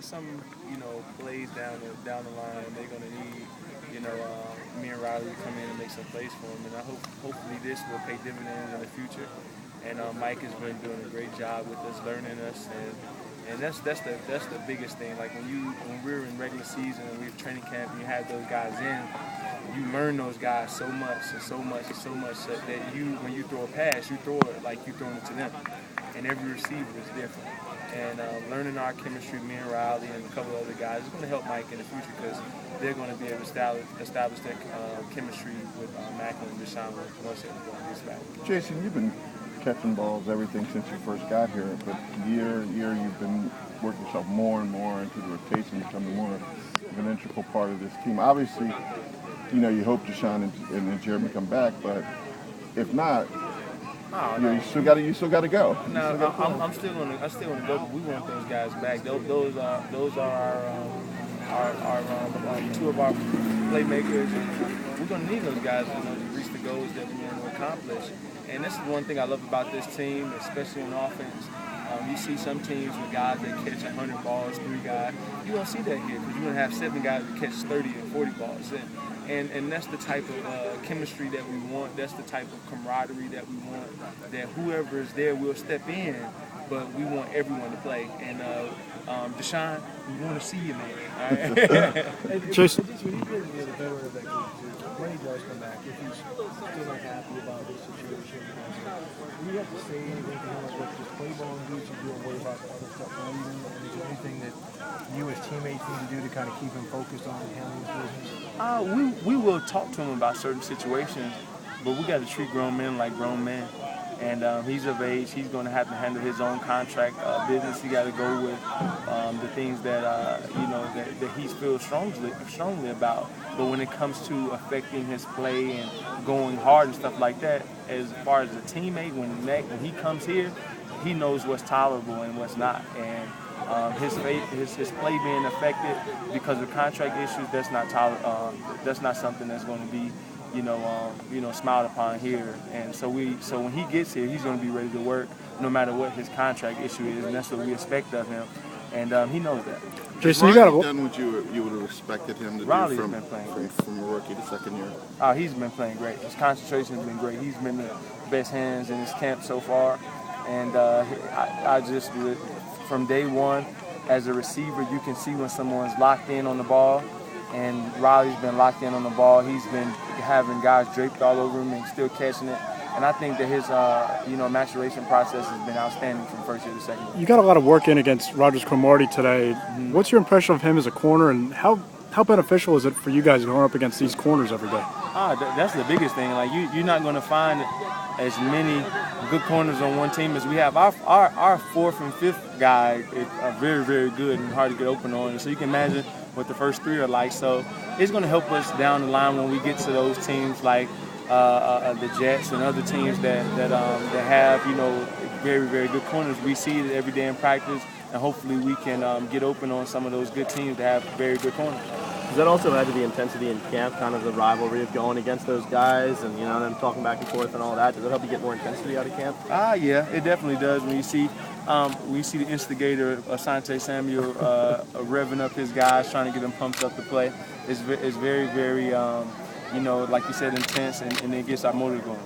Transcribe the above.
some plays down the line, they're gonna need me and Riley to come in and make some plays for them. And hopefully this will pay dividends in the future. And Mike has been doing a great job with us, learning us, and that's the biggest thing. Like when we're in regular season and we're training camp and you have those guys in, you learn those guys so much that when you throw a pass, you throw it like you're throwing it to them. And every receiver is different. And learning our chemistry, me and Riley and a couple of other guys, is going to help Mike in the future because they're going to be able to establish their chemistry with Macklin and Deshaun once everyone gets back. Jason, you've been catching balls, everything since you first got here, but year you've been working yourself more and more into the rotation, becoming more of an integral part of this team. Obviously, you hope Deshaun and Jeremy come back, but if not, you still got to go. No, I'm still gonna go. But we want those guys back. Those are our two of our playmakers, and we're gonna need those guys to reach the goals that we want to accomplish. And this is one thing I love about this team, especially on offense. You see some teams with guys that catch 100 balls, 3 guys. You don't see that here because you're going to have 7 guys that catch 30 and 40 balls. And that's the type of chemistry that we want. That's the type of camaraderie that we want, that whoever is there will step in, but we want everyone to play. And Deshaun, we want to see you, man. All right? Jason. When he does come back, if he's still unhappy about his situation, do you have to say anything to him like, just play ball and do what you do and worry about the other stuff later? And is there anything that you as teammates need to do to kind of keep him focused on handling his business? We will talk to him about certain situations, but we got to treat grown men like grown men. And he's of age. He's going to have to handle his own contract business. He got to go with the things that that he feels strongly about. But when it comes to affecting his play and going hard and stuff like that, as far as a teammate, when he comes here, he knows what's tolerable and what's not. And his play being affected because of contract issues, that's not something that's going to be smiled upon here. And so when he gets here, he's going to be ready to work no matter what his contract issue is, and that's what we expect of him. And he knows that. Jason, you got done what you would have expected him to Riley's do been playing great. From rookie to second year. He's been playing great. His concentration has been great. He's been the best hands in his camp so far. And I just, from day one, as a receiver, you can see when someone's locked in on the ball. And Riley's been locked in on the ball. He's been having guys draped all over him and still catching it. And I think that his, maturation process has been outstanding from first year to second year. You got a lot of work in against Rogers Cromartie today. Mm-hmm. What's your impression of him as a corner, and how beneficial is it for you guys going up against these corners every day? That's the biggest thing. Like you're not going to find as many good corners on one team as we have. Our fourth and fifth guy are very, very good and hard to get open on. So you can imagine what the first 3 are like. So it's going to help us down the line when we get to those teams like the Jets and other teams that have very, very good corners. We see it every day in practice, and hopefully we can get open on some of those good teams that have very good corners. Does that also add to the intensity in camp, kind of the rivalry of going against those guys and them talking back and forth and all that? Does it help you get more intensity out of camp? Yeah, it definitely does. When you see the instigator, Asante Samuel, revving up his guys, trying to get them pumped up to play. It's very, very, like you said, intense, and it gets our motor going.